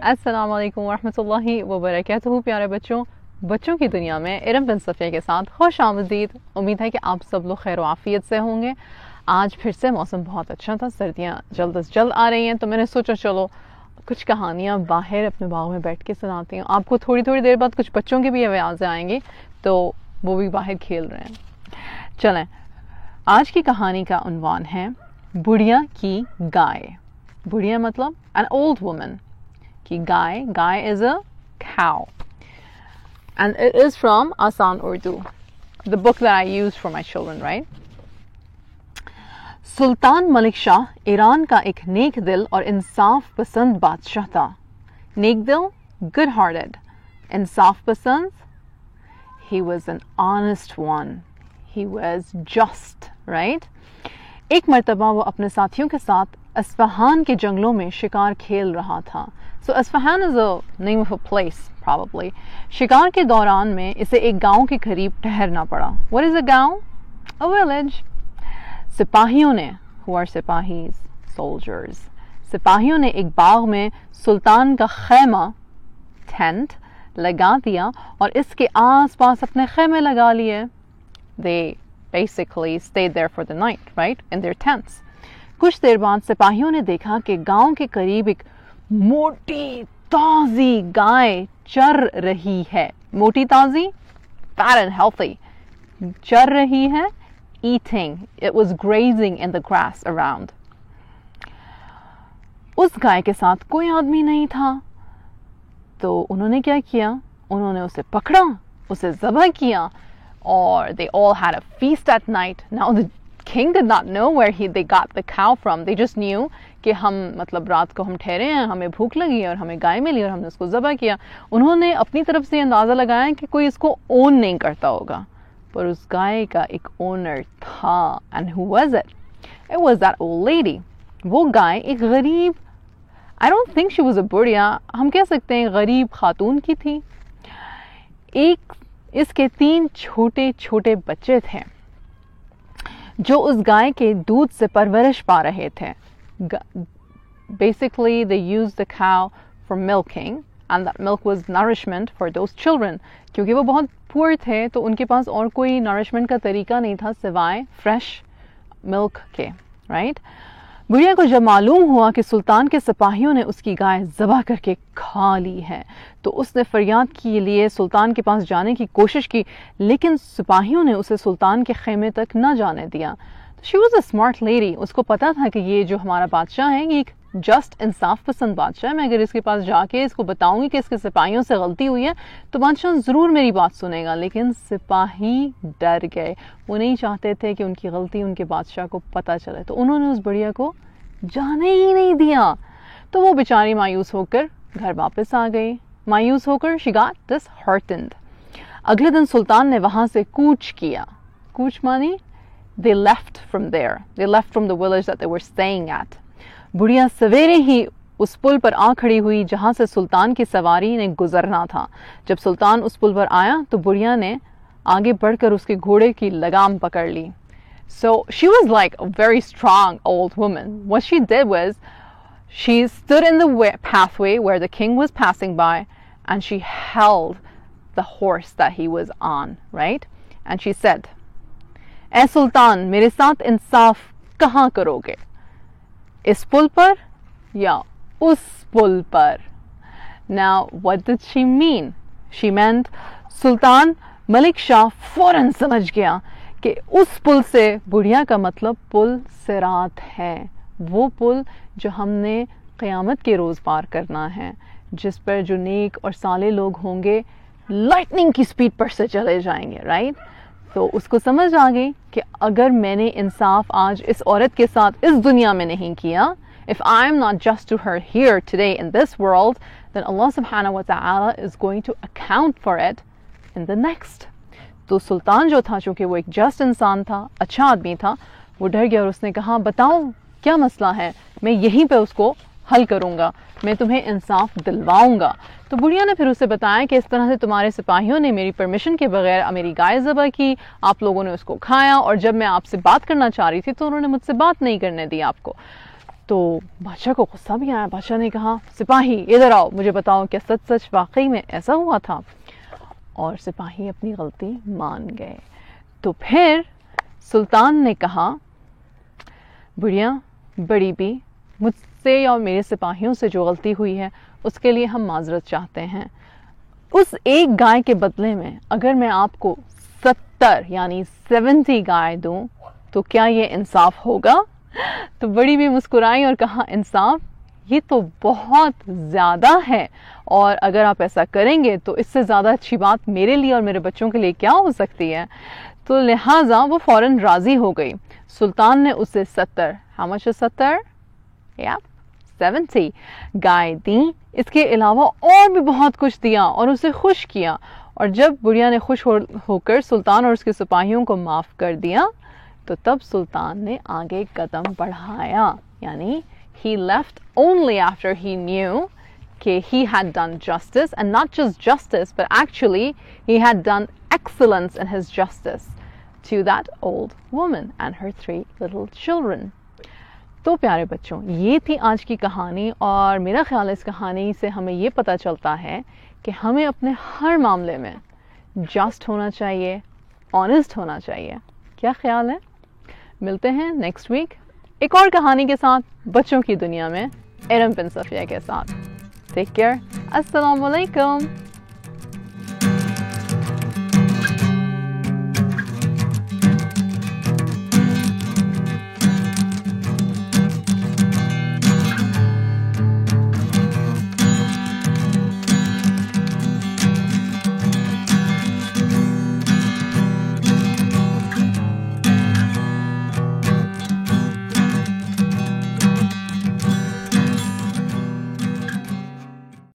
अस्सलाम वालेकुम वरहमतुल्लाहि वबरकातुहू। प्यारे बच्चों की दुनिया में इरम बिन सफ़िया के साथ खुश आमदीद। उम्मीद है कि आप सब लोग खैर आफियत से होंगे। आज फिर से मौसम बहुत अच्छा था, सर्दियाँ जल्द अज जल्द आ रही हैं, तो मैंने सोचा चलो कुछ कहानियाँ बाहर अपने बाग में बैठ के सुनाती हूँ आपको। थोड़ी थोड़ी देर बाद कुछ बच्चों की भी आवाज़ें आएंगी, तो वो भी बाहर खेल रहे हैं। चलें, आज की कहानी का उन्वान है बुढ़िया की गाय। बुढ़िया मतलब an old woman की गाय is a cow, and it is from Asan Urdu, the book that I used for my children, right? Sultan Malik Shah Iran का एक नेक दिल और इंसाफ पसंद बादशाह था। नेक दिल, good hearted, इंसाफ पसंद, he was an honest one, he was just, right? एक मर्तबा वो अपने साथियों के साथ अस्फहान के जंगलों में शिकार खेल रहा था। So Asfahan is a name of a place probably. शिकार के दौरान में इसे एक गांव के करीब ठहरना पड़ा। What is a गांव? A village. सिपाहियों ने, who are सिपाहीज, soldiers, सिपाहियों ने एक बाग में सुल्तान का खैमा, tent, लगा दिया और इसके आसपास अपने खैमे लगा लिए। They basically stayed there for the night, right? In their tents. कुछ देर बाद सिपाहियों ने देखा कि गांव के करीब एक मोटी ताजी गाय चर रही है। मोटी ताजी, fat and healthy, चर रही है, eating. It was grazing in the grass around. उस गाय के साथ कोई आदमी नहीं था, तो उन्होंने क्या किया? उन्होंने उसे पकड़ा, उसे ज़बह किया, और they all had a feast at night. Now the king did not know where they got the cow from. They just knew कि हम मतलब रात को हम ठहरे हैं, हमें भूख लगी है और हमें गाय मिली और हमने उसको ज़बह किया। उन्होंने अपनी तरफ से अंदाज़ा लगाया कि कोई इसको ओन नहीं करता होगा, पर उस गाय का एक ओनर था। And who was it? It was that old lady. वो गाय एक गरीब, I don't think she was a बुढ़िया, हम कह सकते हैं गरीब खातून की थी। इसके 3 छोटे छोटे बच्चे थे जो उस गाय के दूध से परवरिश पा रहे थे। Basically they used the cow for milking, and that milk was nourishment for those children. क्योंकि वो बहुत poor थे, तो उनके पास और कोई nourishment का तरीका नहीं था सिवाय fresh milk के, right? बुढ़िया को जब मालूम हुआ कि सुल्तान के सिपाहियों ने उसकी गाय ज़बह करके खा ली है, तो उसने फरियाद के लिए सुल्तान के पास जाने की कोशिश की, लेकिन सिपाहियों ने उसे सुल्तान के खेमे तक न जाने दिया। She was a smart lady. उसको पता था कि ये जो हमारा बादशाह है, ये एक जस्ट इंसाफ पसंद बादशाह है। मैं अगर इसके पास जाके इसको बताऊंगी कि इसके सिपाहियों से गलती हुई है, तो बादशाह ज़रूर मेरी बात सुनेगा। लेकिन सिपाही डर गए, वो नहीं चाहते थे कि उनकी गलती उनके बादशाह को पता चले, तो उन्होंने उस बुढ़िया को जाने ही नहीं दिया। तो वो बेचारी मायूस होकर घर वापस आ गई। मायूस होकर she got disheartened. अगले दिन सुल्तान ने वहाँ से कूच किया। कूच मानी they left from there. They left from the village that they were staying at. बुढ़िया सवेरे ही उस पुल पर आ खड़ी हुई जहाँ से सुल्तान की सवारी ने गुजरना था। जब सुल्तान उस पुल पर आया, तो बुढ़िया ने आगे बढ़कर उसके घोड़े की लगाम पकड़ ली। So she was like a very strong old woman. What she did was she stood in the pathway where the king was passing by, and she held the horse that he was on, right? And she said, "ऐ सुल्तान, मेरे साथ इंसाफ कहाँ करोगे? इस पुल पर या उस पुल पर?" Now, what did she mean? She meant सुल्तान मलिक शाह फौरन समझ गया कि उस पुल से बुढ़िया का मतलब पुल सिरात है, वो पुल जो हमने क़यामत के रोज़ पार करना है, जिस पर जो नेक और साले लोग होंगे लाइटनिंग की स्पीड पर से चले जाएंगे, राइट? तो उसको समझ आ गई कि अगर मैंने इंसाफ आज इस औरत के साथ इस दुनिया में नहीं किया, if I am not just to her here today in this world, then Allah subhanahu wa ta'ala is going to account for it in the next. तो सुल्तान जो था, चूँकि वो एक जस्ट इंसान था, अच्छा आदमी था, वो डर गया और उसने कहा, बताओ क्या मसला है, मैं यहीं पे उसको हल करूँगा, मैं तुम्हें इंसाफ दिलवाऊँगा। तो बुढ़िया ने फिर उसे बताया कि इस तरह से तुम्हारे सिपाहियों ने मेरी परमिशन के बगैर मेरी गाय ज़बह की, आप लोगों ने उसको खाया, और जब मैं आपसे बात करना चाह रही थी तो उन्होंने मुझसे बात नहीं करने दी आपको। تو بادشاہ کو غصہ بھی آیا. بادشاہ نے کہا سپاہی ادھر آؤ, مجھے بتاؤ کیا سچ سچ واقعی میں ایسا ہوا تھا. اور سپاہی اپنی غلطی مان گئے. تو پھر سلطان نے کہا بڑھیا بڑی بھی, مجھ سے اور میرے سپاہیوں سے جو غلطی ہوئی ہے اس کے لیے ہم معذرت چاہتے ہیں. اس ایک گائے کے بدلے میں اگر میں آپ کو 70 یعنی 70 گائے دوں تو کیا یہ انصاف ہوگا؟ تو بڑی بھی مسکرائی اور کہا انصاف, یہ تو بہت زیادہ ہے, اور اگر آپ ایسا کریں گے تو اس سے زیادہ اچھی بات میرے لیے اور میرے بچوں کے لیے کیا ہو سکتی ہے. تو لہٰذا وہ فوراً راضی ہو گئی. سلطان نے اسے 70 how much is 70 yeah 70 گائے دیں. اس کے علاوہ اور بھی بہت کچھ دیا اور اسے خوش کیا. اور جب بڑھیا نے خوش ہو کر سلطان اور اس کے سپاہیوں کو معاف کر دیا تو تب سلطان نے آگے قدم بڑھایا. یعنی he left only after he knew کہ he had done justice, and not just justice but actually he had done excellence in his justice to that old woman and her 3 little children. تو پیارے بچوں, یہ تھی آج کی کہانی, اور میرا خیال ہے اس کہانی سے ہمیں یہ پتہ چلتا ہے کہ ہمیں اپنے ہر معاملے میں جسٹ ہونا چاہیے, آنیسٹ ہونا چاہیے. کیا خیال ہے؟ ملتے ہیں نیکسٹ ویک ایک اور کہانی کے ساتھ, بچوں کی دنیا میں ارم بن صفیہ کے ساتھ. Take care. السلام علیکم.